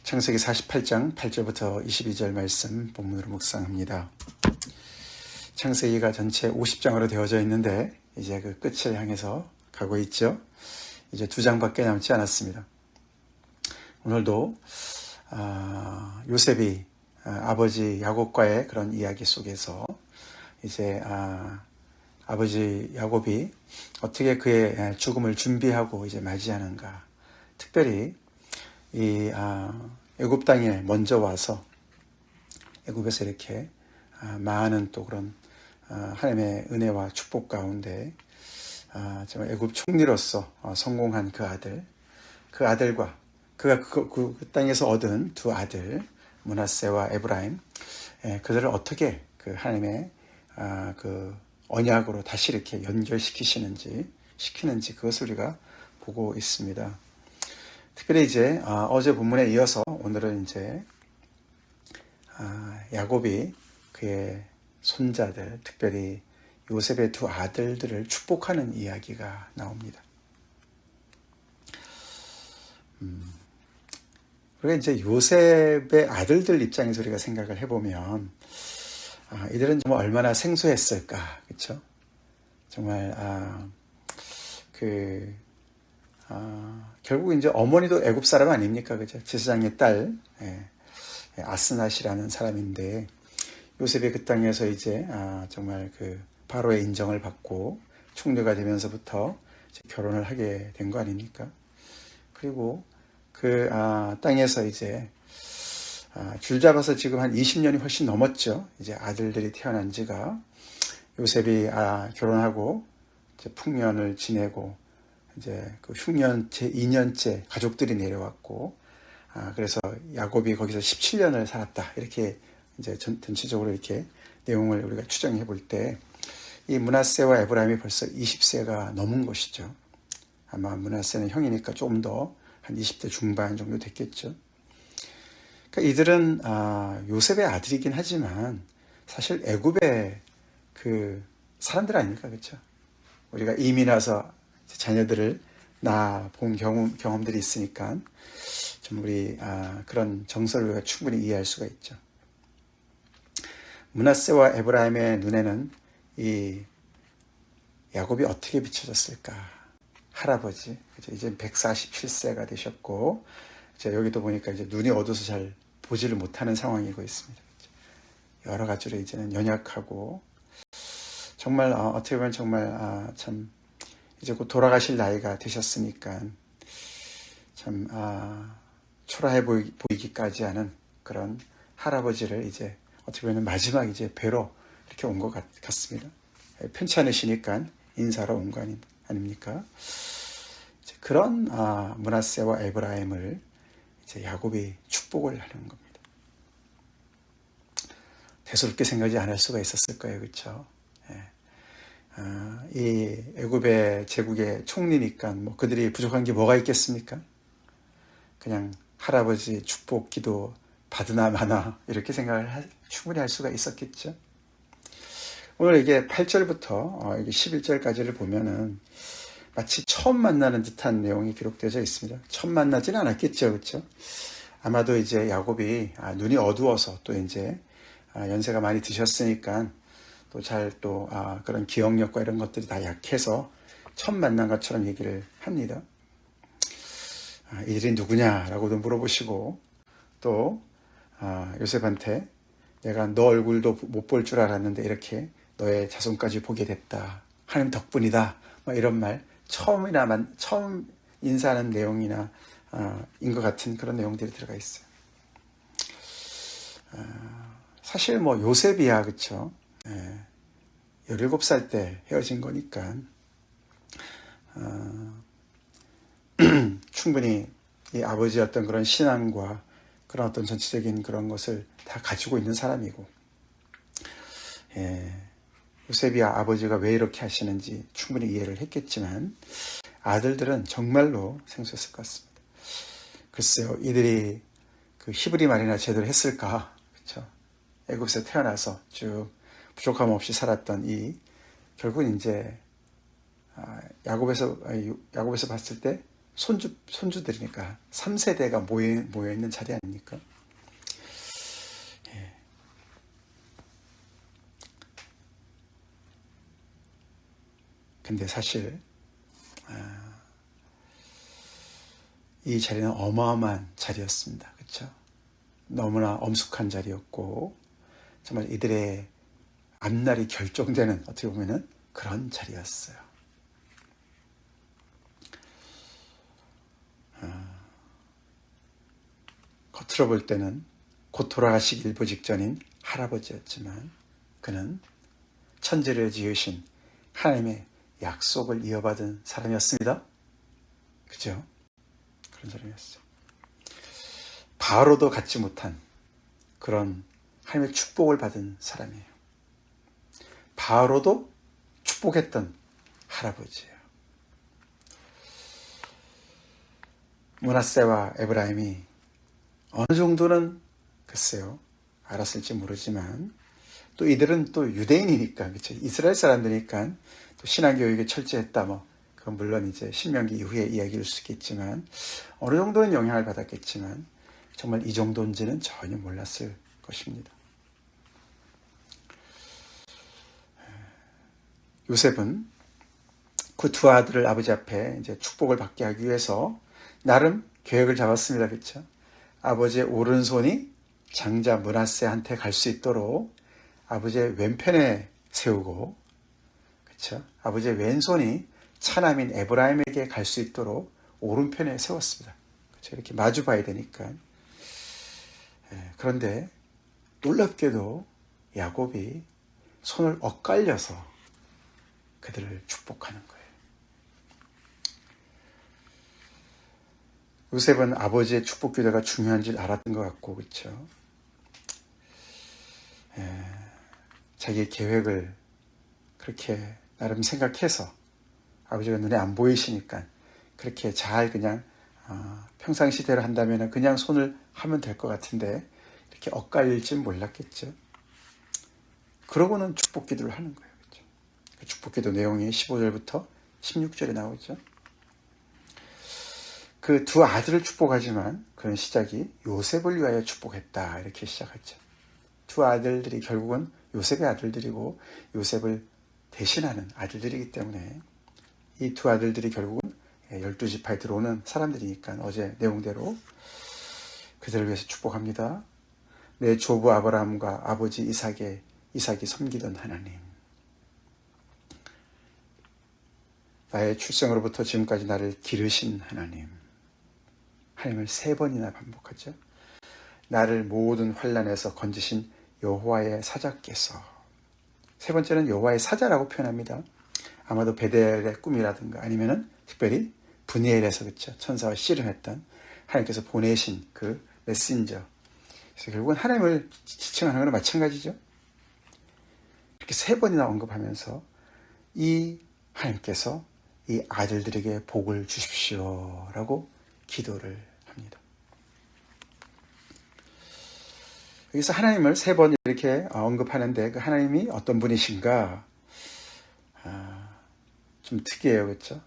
창세기 48장 8절부터 22절 말씀 본문으로 묵상합니다. 창세기가 전체 50장으로 되어져 있는데 이제 그 끝을 향해서 가고 있죠. 이제 2장밖에 남지 않았습니다. 오늘도 요셉이 아버지 야곱과의 그런 이야기 속에서 이제 아버지 야곱이 어떻게 그의 죽음을 준비하고 이제 맞이하는가, 특별히 이 애굽 땅에 먼저 와서 애굽에서 이렇게 많은 또 그런 하나님의 은혜와 축복 가운데 정말 애굽 총리로서 성공한 그 아들과 그가 그 땅에서 얻은 두 아들 므낫세와 에브라임, 그들을 어떻게 그 하나님의 그 언약으로 다시 이렇게 연결시키시는지 그것을 우리가 보고 있습니다. 특별히 이제 어제 본문에 이어서 오늘은 이제 야곱이 그의 손자들, 특별히 요셉의 두 아들들을 축복하는 이야기가 나옵니다. 우리가 이제 요셉의 아들들 입장에서 우리가 생각을 해보면 이들은 정말 얼마나 생소했을까, 그렇죠? 정말 결국 이제 어머니도 애굽 사람 아닙니까, 그죠? 제사장의 딸 아스낫이라는 사람인데 요셉이 그 땅에서 이제 정말 그 바로의 인정을 받고 총리가 되면서부터 이제 결혼을 하게 된 거 아닙니까? 그리고 그 땅에서 이제 줄 잡아서 지금 한 20년이 훨씬 넘었죠. 이제 아들들이 태어난 지가. 요셉이 결혼하고 이제 풍년을 지내고 이제 그 흉년 제2년째 가족들이 내려왔고, 그래서 야곱이 거기서 17년을 살았다, 이렇게 이제 전체적으로 이렇게 내용을 우리가 추정해 볼 때 이 므낫세와 에브라임이 벌써 20세가 넘은 것이죠. 아마 므낫세는 형이니까 조금 더 한 20대 중반 정도 됐겠죠. 그러니까 이들은 요셉의 아들이긴 하지만 사실 애굽의 그 사람들 아닙니까, 그렇죠? 우리가 이민 와서 자녀들을 낳아본 경험들이 있으니까 좀 우리 그런 정서를 우리가 충분히 이해할 수가 있죠. 므낫세와 에브라임의 눈에는 이 야곱이 어떻게 비춰졌을까? 할아버지, 그죠? 이제 147세가 되셨고, 이제 여기도 보니까 이제 눈이 어두워서 잘 보지를 못하는 상황이고 있습니다. 그죠? 여러 가지로 이제는 연약하고, 정말 어떻게 보면 정말 참 이제 곧 돌아가실 나이가 되셨으니까 참 초라해 보이기까지 하는 그런 할아버지를 이제 어떻게 보면 마지막 이제 뵈러 이렇게 온 것 같습니다. 편치 않으시니까 인사로 온 거 아닙니까? 이제 그런 므낫세와 에브라임을 이제 야곱이 축복을 하는 겁니다. 대수롭게 생각하지 않을 수가 있었을 거예요, 그렇죠? 이 애굽의 제국의 총리니까 뭐 그들이 부족한 게 뭐가 있겠습니까? 그냥 할아버지 축복 기도 받으나 마나 이렇게 생각을 충분히 할 수가 있었겠죠. 오늘 이게 8절부터 이게 11절까지를 보면은 마치 처음 만나는 듯한 내용이 기록되어 있습니다. 처음 만나지는 않았겠죠, 그렇죠? 아마도 이제 야곱이 눈이 어두워서 또 이제 연세가 많이 드셨으니까 또 그런 기억력과 이런 것들이 다 약해서 처음 만난 것처럼 얘기를 합니다. 이들이 누구냐라고도 물어보시고, 또 요셉한테 내가 너 얼굴도 못 볼 줄 알았는데 이렇게 너의 자손까지 보게 됐다, 하나님 덕분이다, 뭐 이런 말, 처음 인사하는 내용이나 인 것 같은 그런 내용들이 들어가 있어요. 사실 뭐 요셉이야, 그쵸? 17살 때 헤어진 거니까 충분히 이 아버지의 어떤 그런 신앙과 그런 어떤 전체적인 그런 것을 다 가지고 있는 사람이고, 요셉이 아버지가 왜 이렇게 하시는지 충분히 이해를 했겠지만 아들들은 정말로 생소했을 것 같습니다. 글쎄요, 이들이 그 히브리 말이나 제대로 했을까, 그렇죠? 애굽에서 태어나서 쭉 부족함 없이 살았던 결국은 이제 야곱에서 봤을 때 손주들이니까 3세대가 모여 있는 자리 아닙니까? 예. 근데 사실 이 자리는 어마어마한 자리였습니다. 그렇죠? 너무나 엄숙한 자리였고 정말 이들의 앞날이 결정되는 어떻게 보면은 그런 자리였어요. 겉으로 볼 때는 곧 돌아가시기 일부 직전인 할아버지였지만 그는 천지를 지으신 하나님의 약속을 이어받은 사람이었습니다. 그죠? 그런 사람이었어요. 바로도 갖지 못한 그런 하나님의 축복을 받은 사람이에요. 바로도 축복했던 할아버지예요. 므낫세와 에브라임이 어느 정도는 글쎄요 알았을지 모르지만 또 이들은 또 유대인이니까 그렇죠? 이스라엘 사람들이니까 또 신앙교육에 철저했다 그건 물론 이제 신명기 이후의 이야기일 수 있겠지만 어느 정도는 영향을 받았겠지만 정말 이 정도인지는 전혀 몰랐을 것입니다. 요셉은 그 두 아들을 아버지 앞에 이제 축복을 받게 하기 위해서 나름 계획을 잡았습니다. 그렇죠? 아버지의 오른손이 장자 므낫세한테 갈 수 있도록 아버지의 왼편에 세우고, 그렇죠? 아버지의 왼손이 차남인 에브라임에게 갈 수 있도록 오른편에 세웠습니다. 그렇죠? 이렇게 마주 봐야 되니까. 그런데 놀랍게도 야곱이 손을 엇갈려서 그들을 축복하는 거예요. 요셉은 아버지의 축복 기도가 중요한 줄 알았던 것 같고, 그렇죠? 자기의 계획을 그렇게 나름 생각해서 아버지가 눈에 안 보이시니까 그렇게 잘 그냥 평상시대로 한다면 그냥 손을 하면 될 것 같은데 이렇게 엇갈릴 줄 몰랐겠죠. 그러고는 축복 기도를 하는 거예요. 그렇죠? 그 축복 기도 내용이 15절부터 16절에 나오죠. 그 두 아들을 축복하지만 그런 시작이 요셉을 위하여 축복했다 이렇게 시작하죠. 두 아들들이 결국은 요셉의 아들들이고 요셉을 대신하는 아들들이기 때문에 이 두 아들들이 결국은 12지파에 들어오는 사람들이니까 어제 내용대로 그들을 위해서 축복합니다. 내 조부 아브라함과 아버지 이삭이 섬기던 하나님, 나의 출생으로부터 지금까지 나를 기르신 하나님, 하나님을 3번이나 반복하죠. 나를 모든 환난에서 건지신 여호와의 사자께서, 3번째는 여호와의 사자라고 표현합니다. 아마도 베델의 꿈이라든가 아니면은 특별히 브니엘에서 그렇죠. 천사와 씨름했던 하나님께서 보내신 그 메신저. 그래서 결국은 하나님을 지칭하는 것은 마찬가지죠. 이렇게 3번이나 언급하면서 이 하나님께서 이 아들들에게 복을 주십시오라고 기도를 합니다. 여기서 하나님을 3번 이렇게 언급하는데 그 하나님이 어떤 분이신가? 좀 특이해요. 그렇죠?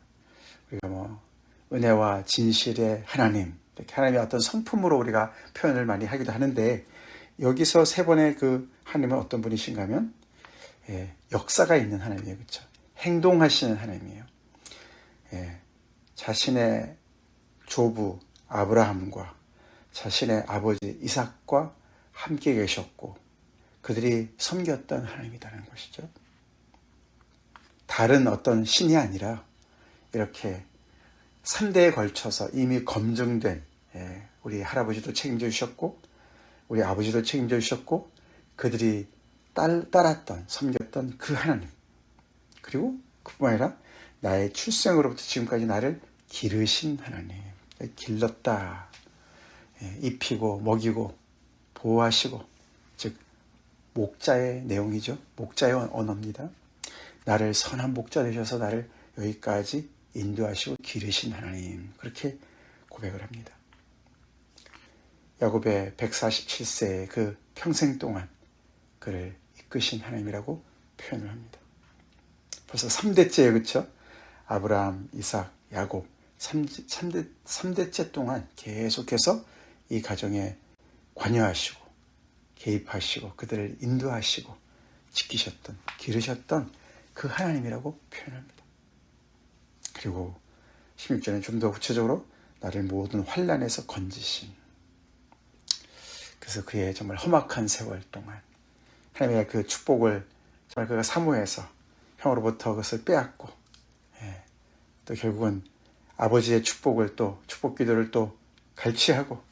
우리가 은혜와 진실의 하나님, 이렇게 하나님의 어떤 성품으로 우리가 표현을 많이 하기도 하는데 여기서 3번의 그 하나님은 어떤 분이신가 하면 역사가 있는 하나님이에요. 그렇죠? 행동하시는 하나님이에요. 자신의 조부 아브라함과 자신의 아버지 이삭과 함께 계셨고 그들이 섬겼던 하나님이라는 것이죠. 다른 어떤 신이 아니라 이렇게 3대에 걸쳐서 이미 검증된 우리 할아버지도 책임져 주셨고 우리 아버지도 책임져 주셨고 그들이 따랐던 섬겼던 그 하나님, 그리고 그뿐만 아니라 나의 출생으로부터 지금까지 나를 기르신 하나님, 길렀다, 입히고 먹이고 보호하시고, 즉 목자의 내용이죠. 목자의 언어입니다. 나를 선한 목자 되셔서 나를 여기까지 인도하시고 기르신 하나님, 그렇게 고백을 합니다. 야곱의 147세의 그 평생 동안 그를 이끄신 하나님이라고 표현을 합니다. 벌써 3대째예요. 그렇죠? 아브라함, 이삭, 야곱 3대째 동안 계속해서 이 가정에 관여하시고 개입하시고 그들을 인도하시고 지키셨던, 기르셨던 그 하나님이라고 표현합니다. 그리고 16절에는 좀 더 구체적으로 나를 모든 환난에서 건지신, 그래서 그의 정말 험악한 세월 동안 하나님의 그 축복을 정말 그가 사모해서 형으로부터 그것을 빼앗고, 또 결국은 아버지의 축복을 또 축복 기도를 또 갈취하고,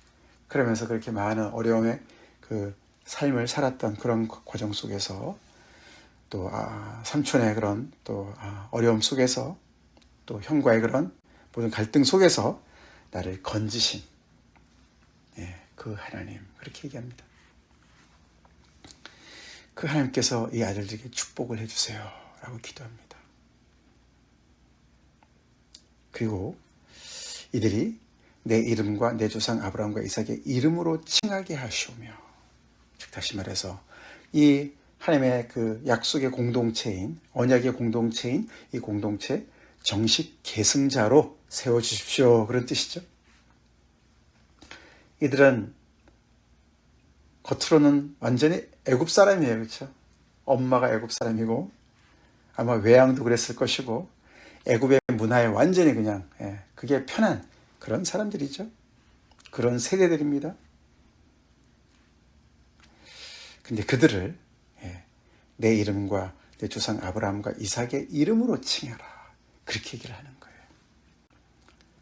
그러면서 그렇게 많은 어려움의 그 삶을 살았던 그런 과정 속에서 또 삼촌의 그런 또 어려움 속에서 또 형과의 그런 모든 갈등 속에서 나를 건지신 그 하나님, 그렇게 얘기합니다. 그 하나님께서 이 아들들에게 축복을 해주세요 라고 기도합니다. 그리고 이들이 내 이름과 내 조상 아브라함과 이삭의 이름으로 칭하게 하시오며, 즉 다시 말해서 이 하나님의 그 약속의 공동체인, 언약의 공동체인 이 공동체 정식 계승자로 세워주십시오, 그런 뜻이죠. 이들은 겉으로는 완전히 애굽 사람이에요. 그렇죠? 엄마가 애굽 사람이고 아마 외양도 그랬을 것이고 애굽의 문화에 완전히 그냥 그게 편한 그런 사람들이죠. 그런 세대들입니다. 근데 그들을 내 이름과 내 조상 아브라함과 이삭의 이름으로 칭하라, 그렇게 얘기를 하는 거예요.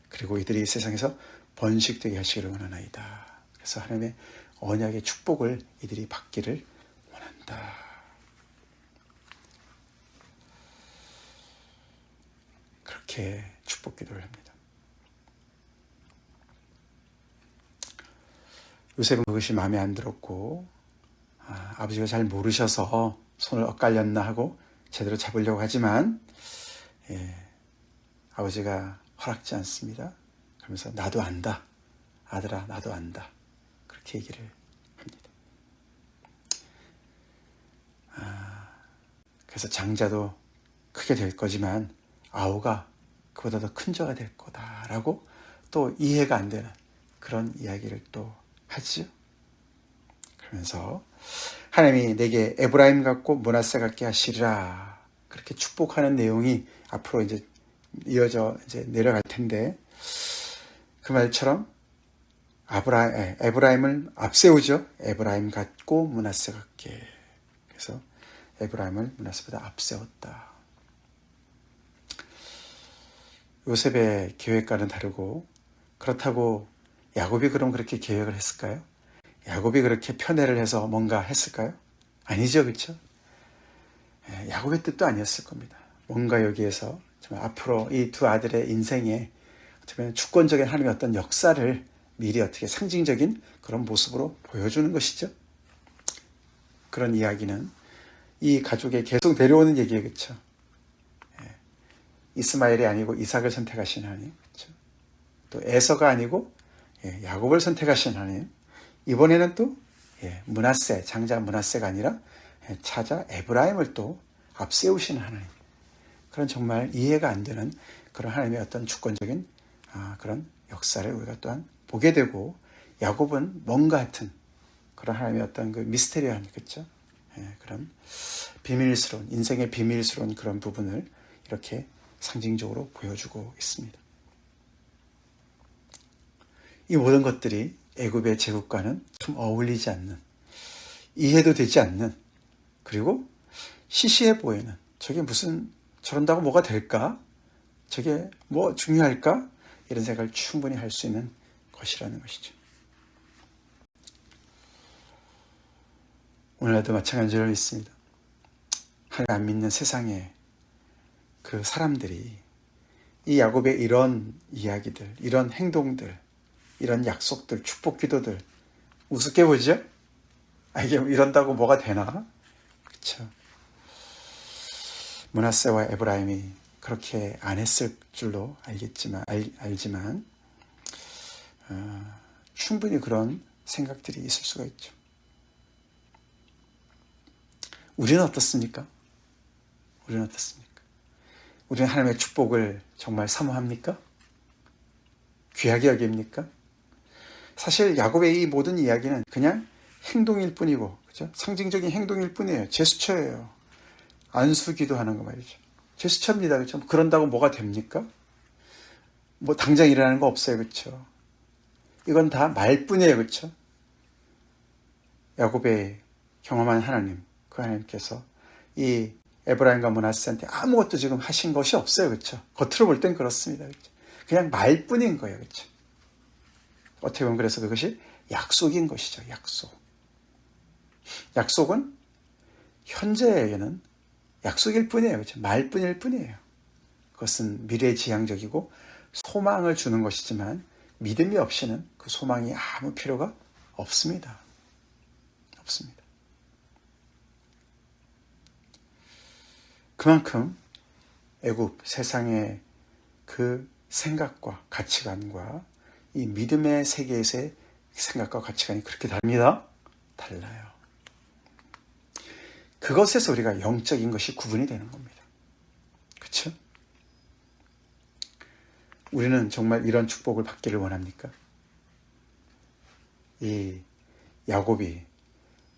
그리고 이들이 세상에서 번식되게 하시기를 원하나이다. 그래서 하나님의 언약의 축복을 이들이 받기를 원한다. 그렇게 축복 기도를 합니다. 요셉은 그것이 마음에 안 들었고 아버지가 잘 모르셔서 손을 엇갈렸나 하고 제대로 잡으려고 하지만 아버지가 허락지 않습니다. 그러면서 나도 안다, 아들아 나도 안다, 그렇게 얘기를 합니다. 그래서 장자도 크게 될 거지만 아우가 그보다 더 큰 자가 될 거다라고 또 이해가 안 되는 그런 이야기를 또 하지요. 그러면서 하나님이 내게 에브라임 같고 므낫세 같게 하시리라, 그렇게 축복하는 내용이 앞으로 이제 이어져 이제 내려갈 텐데, 그 말처럼 에브라임을 앞세우죠. 에브라임 같고 므낫세 같게. 그래서 에브라임을 므낫세보다 앞세웠다. 요셉의 계획과는 다르고, 그렇다고 야곱이 그럼 그렇게 계획을 했을까요? 야곱이 그렇게 편애를 해서 뭔가 했을까요? 아니죠, 그렇죠? 야곱의 뜻도 아니었을 겁니다. 뭔가 여기에서 정말 앞으로 이 두 아들의 인생에 어쩌면 주권적인 하나님의 어떤 역사를 미리 어떻게 상징적인 그런 모습으로 보여주는 것이죠. 그런 이야기는 이 가족에 계속 내려오는 얘기예요, 그렇죠? 이스마엘이 아니고 이삭을 선택하신 하나님, 그렇죠? 또 에서가 아니고 야곱을 선택하신 하나님, 이번에는 또 므낫세, 장자 므낫세가 아니라 차자 에브라임을 또 앞세우시는 하나님, 그런 정말 이해가 안 되는 그런 하나님의 어떤 주권적인 그런 역사를 우리가 또한 보게 되고, 야곱은 뭔가 같은 그런 하나님의 어떤 그 미스테리한, 그렇죠? 그런 비밀스러운, 인생의 비밀스러운 그런 부분을 이렇게 상징적으로 보여주고 있습니다. 이 모든 것들이 애굽의 제국과는 좀 어울리지 않는, 이해도 되지 않는, 그리고 시시해 보이는, 저게 무슨 저런다고 뭐가 될까? 저게 뭐 중요할까? 이런 생각을 충분히 할 수 있는 것이라는 것이죠. 오늘날도 마찬가지로 있습니다. 하나님 안 믿는 세상에 그 사람들이 이 야곱의 이런 이야기들, 이런 행동들, 이런 약속들, 축복 기도들 우습게 보죠? 이게 이런다고 뭐가 되나? 그렇죠. 므낫세와 에브라임이 그렇게 안 했을 줄로 알지만 충분히 그런 생각들이 있을 수가 있죠. 우리는 어떻습니까? 우리는 어떻습니까? 우리는 하나님의 축복을 정말 사모합니까? 귀하게 여깁니까? 사실 야곱의 이 모든 이야기는 그냥 행동일 뿐이고, 그죠? 상징적인 행동일 뿐이에요. 제스처예요. 안수기도 하는 거 말이죠. 제스처입니다. 그죠? 그런다고 뭐가 됩니까? 뭐 당장 일어나는 거 없어요. 그렇죠? 이건 다 말뿐이에요. 그렇죠? 야곱의 경험한 하나님, 그 하나님께서 이 에브라임과 므낫세한테 아무것도 지금 하신 것이 없어요. 그렇죠? 겉으로 볼 땐 그렇습니다. 그렇죠? 그냥 말뿐인 거예요. 그렇죠? 어떻게 보면 그래서 그것이 약속인 것이죠. 약속. 약속은 현재에게는 약속일 뿐이에요. 그렇죠? 말뿐일 뿐이에요. 그것은 미래지향적이고 소망을 주는 것이지만 믿음이 없이는 그 소망이 아무 필요가 없습니다. 없습니다. 그만큼 애굽 세상의 그 생각과 가치관과 이 믿음의 세계에서의 생각과 가치관이 그렇게 다릅니다. 달라요. 그것에서 우리가 영적인 것이 구분이 되는 겁니다. 그렇죠? 우리는 정말 이런 축복을 받기를 원합니까? 이 야곱이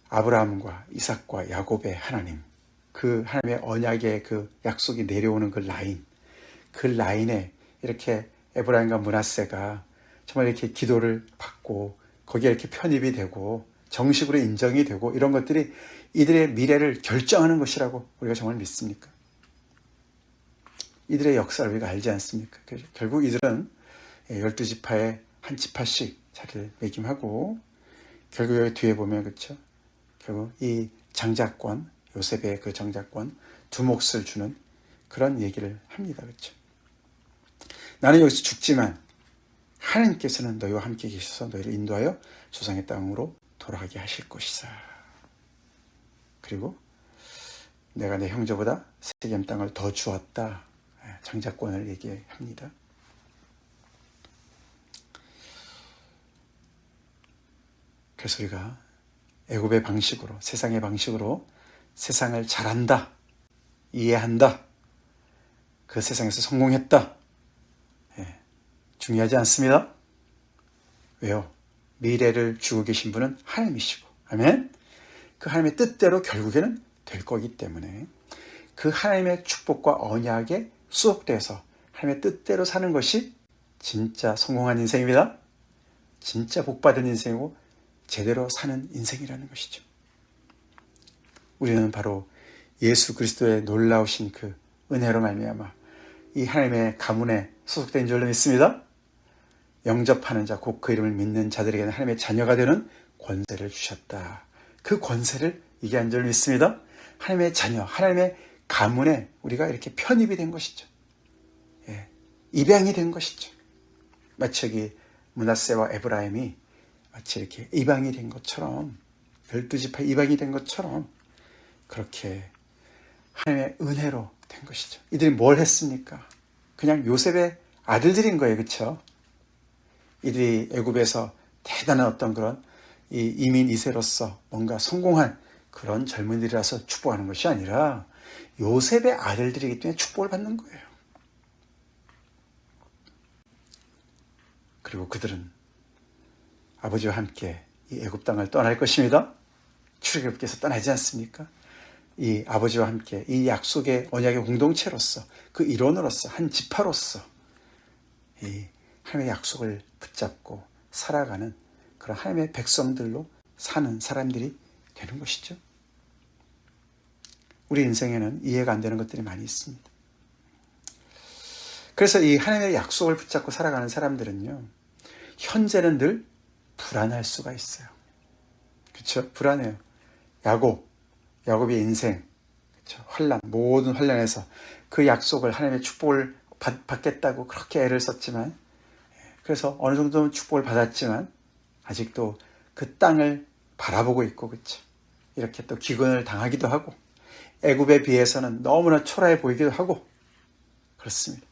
아브라함과 이삭과 야곱의 하나님, 그 하나님의 언약의 그 약속이 내려오는 그 라인에 이렇게 에브라임과 므낫세가 정말 이렇게 기도를 받고 거기에 이렇게 편입이 되고 정식으로 인정이 되고 이런 것들이 이들의 미래를 결정하는 것이라고 우리가 정말 믿습니까? 이들의 역사를 우리가 알지 않습니까? 결국 이들은 12지파에 한 지파씩 자리를 매김하고 결국 여기 뒤에 보면 그렇죠? 결국 이 장자권, 요셉의 그 장자권 두 몫을 주는 그런 얘기를 합니다. 그렇죠? 나는 여기서 죽지만 하나님께서는 너희와 함께 계셔서 너희를 인도하여 조상의 땅으로 돌아가게 하실 것이다. 그리고 내가 내 형제보다 세겜 땅을 더 주었다. 장자권을 얘기합니다. 그래서 우리가 애굽의 방식으로, 세상의 방식으로 세상을 잘한다, 이해한다, 그 세상에서 성공했다. 중요하지 않습니다. 왜요? 미래를 주고 계신 분은 하나님이시고, 아멘? 그 하나님의 뜻대로 결국에는 될 거기 때문에 그 하나님의 축복과 언약에 수속돼서 하나님의 뜻대로 사는 것이 진짜 성공한 인생입니다. 진짜 복받은 인생이고 제대로 사는 인생이라는 것이죠. 우리는 바로 예수 그리스도의 놀라우신 그 은혜로 말미암아 이 하나님의 가문에 소속된 줄로 믿습니다. 영접하는 자, 곧 그 이름을 믿는 자들에게는 하나님의 자녀가 되는 권세를 주셨다. 그 권세를 얘기한 줄로 믿습니다. 하나님의 자녀, 하나님의 가문에 우리가 이렇게 편입이 된 것이죠. 입양이 된 것이죠. 마치 여기 므낫세와 에브라임이 마치 이렇게 입양이 된 것처럼 12지파 입양이 된 것처럼 그렇게 하나님의 은혜로 된 것이죠. 이들이 뭘 했습니까? 그냥 요셉의 아들들인 거예요. 그렇죠? 이들이 애굽에서 대단한 어떤 그런 이민 2세로서 뭔가 성공한 그런 젊은이들이라서 축복하는 것이 아니라 요셉의 아들들이기 때문에 축복을 받는 거예요. 그리고 그들은 아버지와 함께 이 애굽 땅을 떠날 것입니다. 출애굽께서 떠나지 않습니까? 이 아버지와 함께 이 약속의 언약의 공동체로서 그 일원으로서 한 지파로서 이 하나님의 약속을 붙잡고 살아가는 그런 하나님의 백성들로 사는 사람들이 되는 것이죠. 우리 인생에는 이해가 안 되는 것들이 많이 있습니다. 그래서 이 하나님의 약속을 붙잡고 살아가는 사람들은요, 현재는 늘 불안할 수가 있어요. 그렇죠? 불안해요. 야곱의 인생, 그렇죠? 환난, 모든 환난에서 그 약속을 하나님의 축복을 받겠다고 그렇게 애를 썼지만, 그래서 어느 정도는 축복을 받았지만 아직도 그 땅을 바라보고 있고, 그렇죠? 이렇게 또 기근을 당하기도 하고 애굽에 비해서는 너무나 초라해 보이기도 하고 그렇습니다.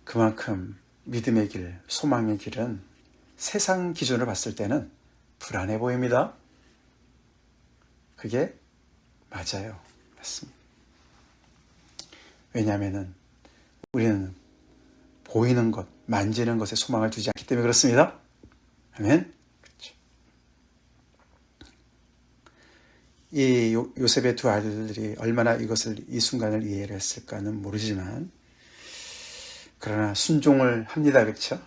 그만큼 믿음의 길, 소망의 길은 세상 기준으로 봤을 때는 불안해 보입니다. 그게 맞아요. 맞습니다. 왜냐하면 우리는 보이는 것, 만지는 것에 소망을 두지 않기 때문에 그렇습니다. 아멘. 그렇죠. 이 요셉의 두 아들들이 얼마나 이 순간을 이해를 했을까는 모르지만, 그러나 순종을 합니다. 그렇죠?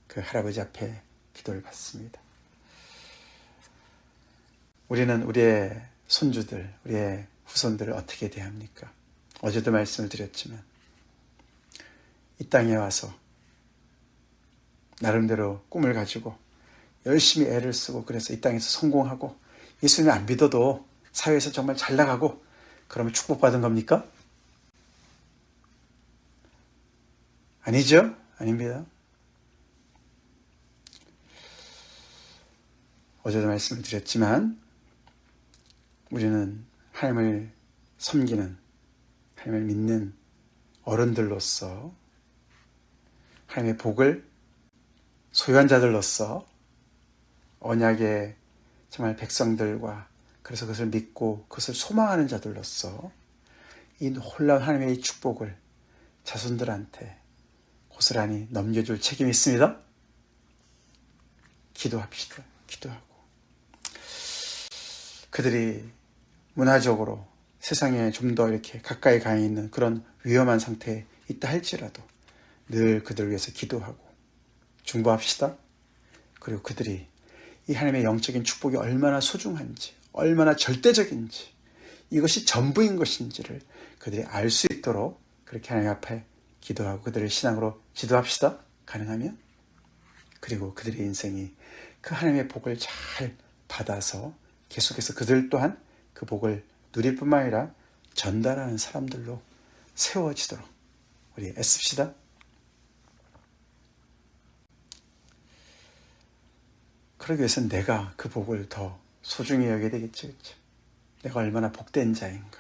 그 할아버지 앞에 기도를 받습니다. 우리는 우리의 손주들, 우리의 후손들을 어떻게 대합니까? 어제도 말씀을 드렸지만, 이 땅에 와서 나름대로 꿈을 가지고 열심히 애를 쓰고, 그래서 이 땅에서 성공하고 예수님 안 믿어도 사회에서 정말 잘 나가고, 그러면 축복받은 겁니까? 아니죠? 아닙니다. 어제도 말씀을 드렸지만, 우리는 하나님을 섬기는, 하나님을 믿는 어른들로서, 하나님의 복을 소유한 자들로서, 언약의 정말 백성들과, 그래서 그것을 믿고 그것을 소망하는 자들로서 이 놀라운 하나님의 이 축복을 자손들한테 고스란히 넘겨줄 책임이 있습니다. 기도합시다. 기도하고, 그들이 문화적으로 세상에 좀 더 이렇게 가까이 가 있는 그런 위험한 상태에 있다 할지라도 늘 그들을 위해서 기도하고 중보합시다. 그리고 그들이 이 하나님의 영적인 축복이 얼마나 소중한지, 얼마나 절대적인지, 이것이 전부인 것인지를 그들이 알 수 있도록 그렇게 하나님 앞에 기도하고 그들을 신앙으로 지도합시다. 가능하면. 그리고 그들의 인생이 그 하나님의 복을 잘 받아서 계속해서 그들 또한 그 복을 누릴 뿐만 아니라 전달하는 사람들로 세워지도록 우리 애씁시다. 그러기 위해서는 내가 그 복을 더 소중히 여겨야 되겠죠. 그렇죠? 내가 얼마나 복된 자인가.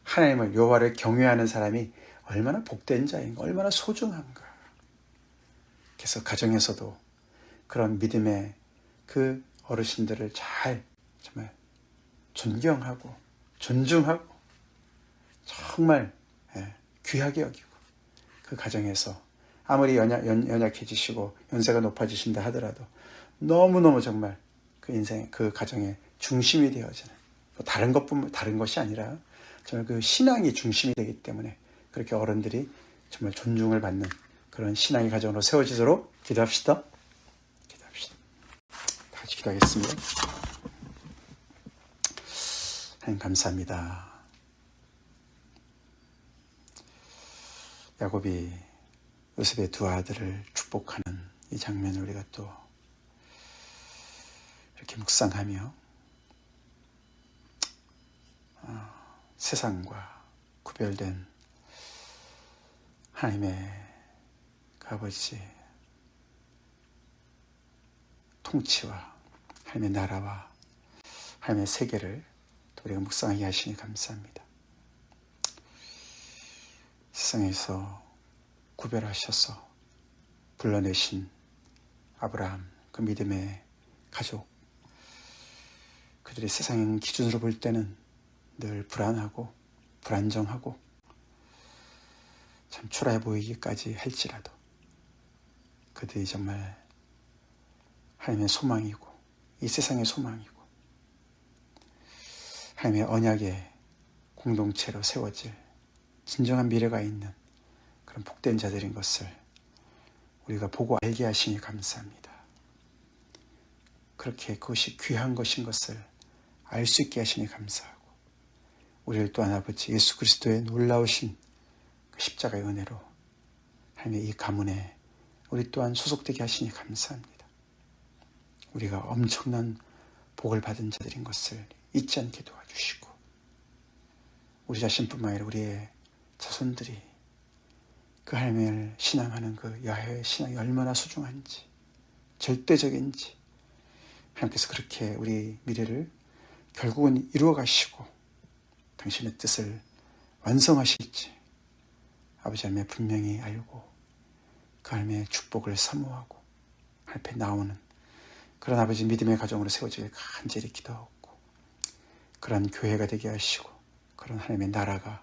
하나님을, 여호와를 경외하는 사람이 얼마나 복된 자인가, 얼마나 소중한가. 그래서 가정에서도 그런 믿음의 그 어르신들을 잘 정말 존경하고 존중하고 정말 귀하게 여기고, 그 가정에서 아무리 연약해지시고 연세가 높아지신다 하더라도 너무너무 정말 그 인생, 그 가정의 중심이 되어지는, 다른 것이 아니라 정말 그 신앙이 중심이 되기 때문에 그렇게 어른들이 정말 존중을 받는 그런 신앙의 가정으로 세워지도록 기도합시다. 기도합시다. 다 같이 기도하겠습니다. 하나님 감사합니다. 야곱이 요셉의 두 아들을 축복하는 이 장면을 우리가 또 이렇게 묵상하며 세상과 구별된 하나님의 그 아버지 통치와 하나님의 나라와 하나님의 세계를 또 우리가 묵상하게 하시니 감사합니다. 세상에서 구별하셔서 불러내신 아브라함, 그 믿음의 가족, 그들이 세상 기준으로 볼 때는 늘 불안하고 불안정하고 참 초라해 보이기까지 할지라도 그들이 정말 하나님의 소망이고 이 세상의 소망이고 하나님의 언약의 공동체로 세워질 진정한 미래가 있는 그런 복된 자들인 것을 우리가 보고 알게 하시니 감사합니다. 그렇게 그것이 귀한 것인 것을 알 수 있게 하시니 감사하고, 우리를 또한 아버지 예수 그리스도의 놀라우신 그 십자가의 은혜로 하나님의 이 가문에 우리 또한 소속되게 하시니 감사합니다. 우리가 엄청난 복을 받은 자들인 것을 잊지 않게 도와주시고, 우리 자신뿐만 아니라 우리의 자손들이 그 하나님을 신앙하는 그 야훼의 신앙이 얼마나 소중한지, 절대적인지, 하나님께서 그렇게 우리 미래를 결국은 이루어 가시고 당신의 뜻을 완성하실지 아버지 하나님 분명히 알고 그 하나님의 축복을 사모하고 앞에 나오는 그런 아버지 믿음의 가정으로 세워지길 간절히 기도하고, 그런 교회가 되게 하시고 그런 하나님의 나라가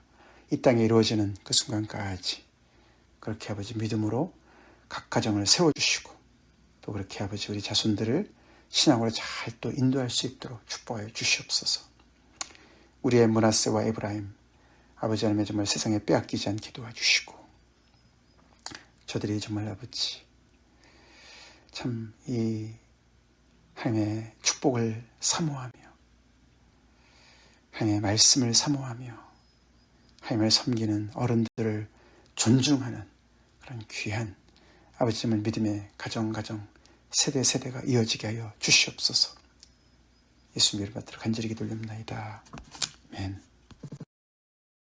이 땅에 이루어지는 그 순간까지 그렇게 아버지 믿음으로 각 가정을 세워주시고 또 그렇게 아버지 우리 자손들을 신앙으로 잘 또 인도할 수 있도록 축복하여 주시옵소서. 우리의 므낫세와 에브라임 아버지 하나님의 정말 세상에 빼앗기지 않게 도와주시고 저들이 정말 아버지 참 이 하나님의 축복을 사모하며 하나님의 말씀을 사모하며 하나님을 섬기는 어른들을 존중하는 그런 귀한 아버지 정말 믿음의 가정 세대가 이어지게 하여 주시옵소서. 예수님 이름 받들어 간절히 기도드립니다. 아멘.